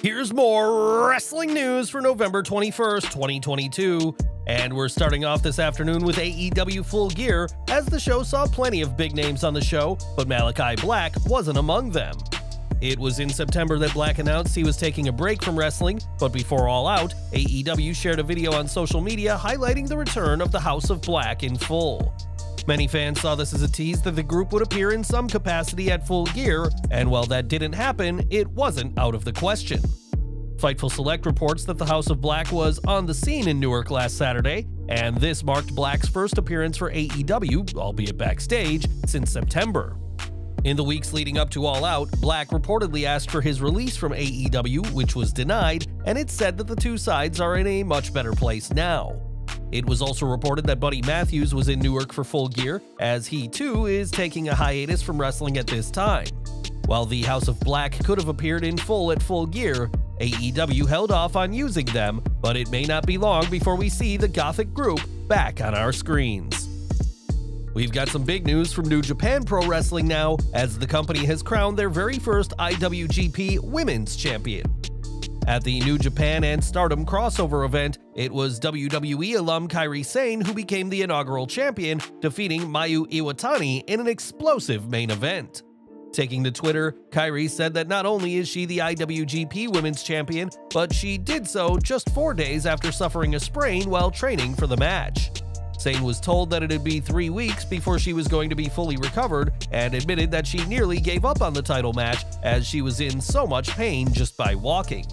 Here's more wrestling news for November 21st, 2022. And we're starting off this afternoon with AEW Full Gear, as the show saw plenty of big names on the show, but Malakai Black wasn't among them. It was in September that Black announced he was taking a break from wrestling, but before All Out, AEW shared a video on social media highlighting the return of the House of Black in full. Many fans saw this as a tease that the group would appear in some capacity at Full Gear, and while that didn't happen, it wasn't out of the question. Fightful Select reports that the House of Black was on the scene in Newark last Saturday, and this marked Black's first appearance for AEW, albeit backstage, since September. In the weeks leading up to All Out, Black reportedly asked for his release from AEW, which was denied, and it's said that the two sides are in a much better place now. It was also reported that Buddy Matthews was in Newark for Full Gear, as he too is taking a hiatus from wrestling at this time. While the House of Black could have appeared in full at Full Gear, AEW held off on using them, but it may not be long before we see the Gothic group back on our screens. We've got some big news from New Japan Pro Wrestling now, as the company has crowned their very first IWGP Women's Champion. At the New Japan and Stardom crossover event, it was WWE alum Kairi Sane who became the inaugural champion, defeating Mayu Iwatani in an explosive main event. Taking to Twitter, Kairi said that not only is she the IWGP Women's Champion, but she did so just 4 days after suffering a sprain while training for the match. Sane was told that it'd be 3 weeks before she was going to be fully recovered, and admitted that she nearly gave up on the title match as she was in so much pain just by walking.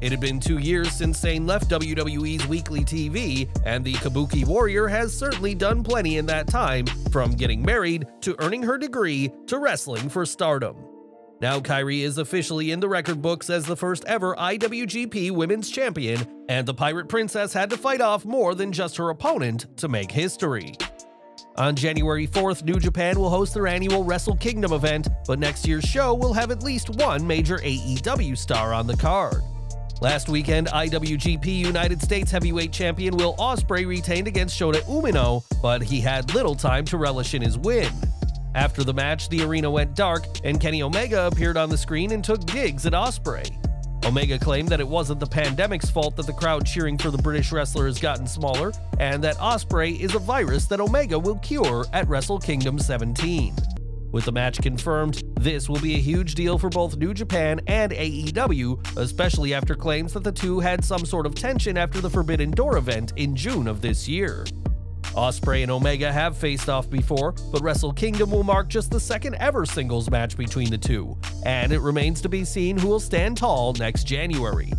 It had been 2 years since Sane left WWE's weekly TV, and the Kabuki Warrior has certainly done plenty in that time, from getting married to earning her degree to wrestling for Stardom. Now Kairi is officially in the record books as the first ever IWGP Women's Champion, and the Pirate Princess had to fight off more than just her opponent to make history. On January 4th, New Japan will host their annual Wrestle Kingdom event, but next year's show will have at least one major AEW star on the card. Last weekend, IWGP United States Heavyweight Champion Will Ospreay retained against Shota Umino, but he had little time to relish in his win. After the match, the arena went dark, and Kenny Omega appeared on the screen and took digs at Ospreay. Omega claimed that it wasn't the pandemic's fault that the crowd cheering for the British wrestler has gotten smaller, and that Ospreay is a virus that Omega will cure at Wrestle Kingdom 17. With the match confirmed, this will be a huge deal for both New Japan and AEW, especially after claims that the two had some sort of tension after the Forbidden Door event in June of this year. Ospreay and Omega have faced off before, but Wrestle Kingdom will mark just the second ever singles match between the two, and it remains to be seen who will stand tall next January.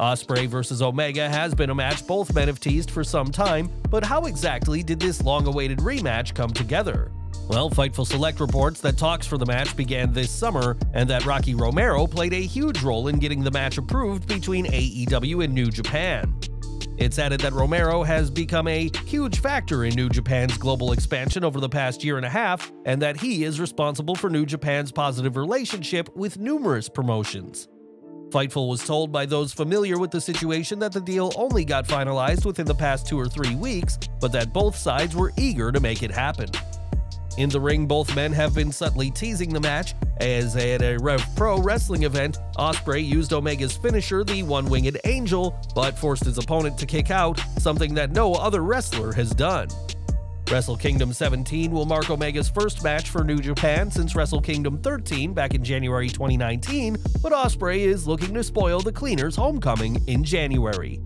Ospreay vs. Omega has been a match both men have teased for some time, but how exactly did this long-awaited rematch come together? Well, Fightful Select reports that talks for the match began this summer, and that Rocky Romero played a huge role in getting the match approved between AEW and New Japan. It's added that Romero has become a huge factor in New Japan's global expansion over the past year and a half, and that he is responsible for New Japan's positive relationship with numerous promotions. Fightful was told by those familiar with the situation that the deal only got finalized within the past 2 or 3 weeks, but that both sides were eager to make it happen. In the ring, both men have been subtly teasing the match, as at a Rev Pro wrestling event, Ospreay used Omega's finisher, the One-Winged Angel, but forced his opponent to kick out, something that no other wrestler has done. Wrestle Kingdom 17 will mark Omega's first match for New Japan since Wrestle Kingdom 13 back in January 2019, but Ospreay is looking to spoil the Cleaners' homecoming in January.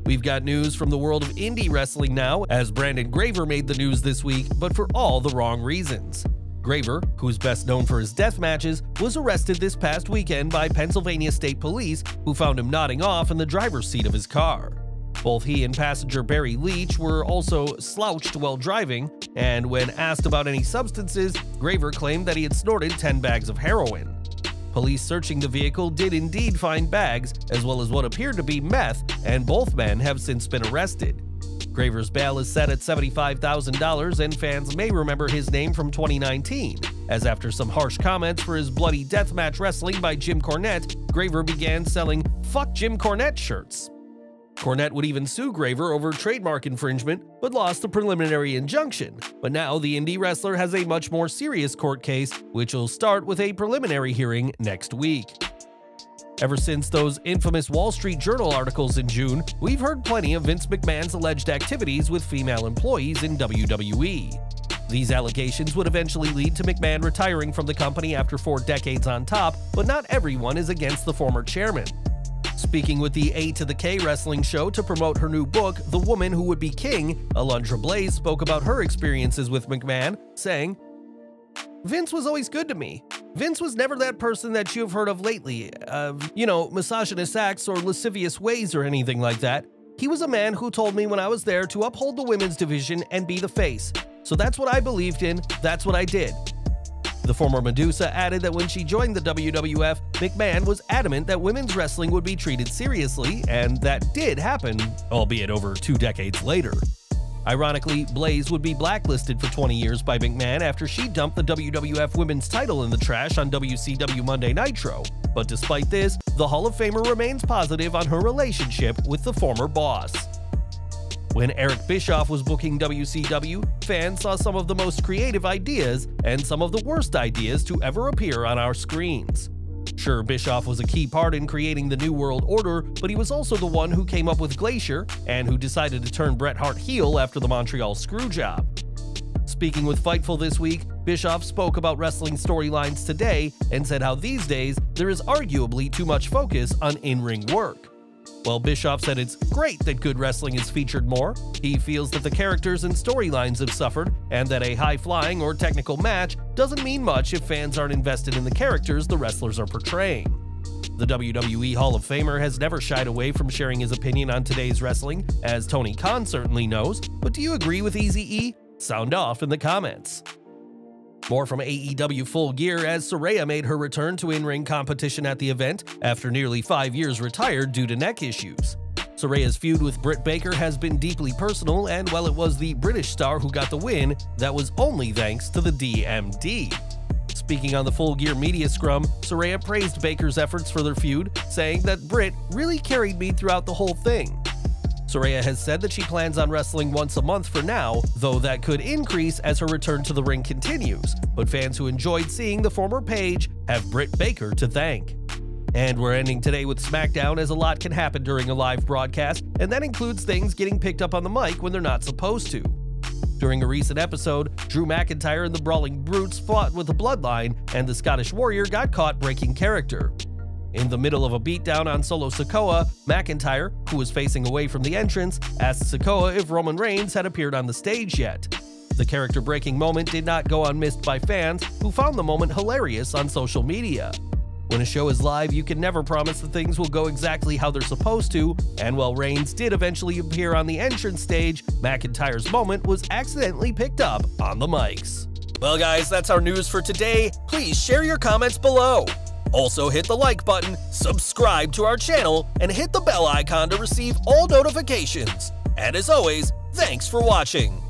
We've got news from the world of indie wrestling now, as Brandon Graver made the news this week, but for all the wrong reasons. Graver, who's best known for his death matches, was arrested this past weekend by Pennsylvania State Police, who found him nodding off in the driver's seat of his car. Both he and passenger Barry Leach were also slouched while driving, and when asked about any substances, Graver claimed that he had snorted 10 bags of heroin. Police searching the vehicle did indeed find bags, as well as what appeared to be meth, and both men have since been arrested. Graver's bail is set at $75,000, and fans may remember his name from 2019, as after some harsh comments for his bloody deathmatch wrestling by Jim Cornette, Graver began selling "Fuck Jim Cornette" shirts. Cornette would even sue Graver over trademark infringement, but lost the preliminary injunction. But now the indie wrestler has a much more serious court case, which will start with a preliminary hearing next week. Ever since those infamous Wall Street Journal articles in June, we've heard plenty of Vince McMahon's alleged activities with female employees in WWE. These allegations would eventually lead to McMahon retiring from the company after 4 decades on top, but not everyone is against the former chairman. Speaking with the A to the K wrestling show to promote her new book, The Woman Who Would Be King, Alundra Blaze spoke about her experiences with McMahon, saying, "Vince was always good to me. Vince was never that person that you've heard of lately, misogynist acts or lascivious ways or anything like that. He was a man who told me when I was there to uphold the women's division and be the face. So that's what I believed in, that's what I did." The former Medusa added that when she joined the WWF, McMahon was adamant that women's wrestling would be treated seriously, and that did happen, albeit over 2 decades later. Ironically, Blaze would be blacklisted for 20 years by McMahon after she dumped the WWF Women's title in the trash on WCW Monday Nitro. But despite this, the Hall of Famer remains positive on her relationship with the former boss. When Eric Bischoff was booking WCW, fans saw some of the most creative ideas and some of the worst ideas to ever appear on our screens. Sure, Bischoff was a key part in creating the New World Order, but he was also the one who came up with Glacier and who decided to turn Bret Hart heel after the Montreal Screwjob. Speaking with Fightful this week, Bischoff spoke about wrestling storylines today and said how these days there is arguably too much focus on in-ring work. While Bischoff said it's great that good wrestling is featured more, he feels that the characters and storylines have suffered, and that a high-flying or technical match doesn't mean much if fans aren't invested in the characters the wrestlers are portraying. The WWE Hall of Famer has never shied away from sharing his opinion on today's wrestling, as Tony Khan certainly knows, but do you agree with Eazy-E? Sound off in the comments. More from AEW Full Gear as Saraya made her return to in-ring competition at the event after nearly 5 years retired due to neck issues. Saraya's feud with Britt Baker has been deeply personal, and while it was the British star who got the win, that was only thanks to the DMD. Speaking on the Full Gear media scrum, Saraya praised Baker's efforts for their feud, saying that Britt really carried me throughout the whole thing. Saraya has said that she plans on wrestling once a month for now, though that could increase as her return to the ring continues, but fans who enjoyed seeing the former Paige have Britt Baker to thank. And we're ending today with SmackDown, as a lot can happen during a live broadcast, and that includes things getting picked up on the mic when they're not supposed to. During a recent episode, Drew McIntyre and the Brawling Brutes fought with the Bloodline, and the Scottish Warrior got caught breaking character. In the middle of a beatdown on Solo Sikoa, McIntyre, who was facing away from the entrance, asked Sikoa if Roman Reigns had appeared on the stage yet. The character-breaking moment did not go unmissed by fans, who found the moment hilarious on social media. When a show is live, you can never promise that things will go exactly how they're supposed to, and while Reigns did eventually appear on the entrance stage, McIntyre's moment was accidentally picked up on the mics. Well guys, that's our news for today. Please share your comments below. Also hit the like button, subscribe to our channel, and hit the bell icon to receive all notifications. And as always, thanks for watching.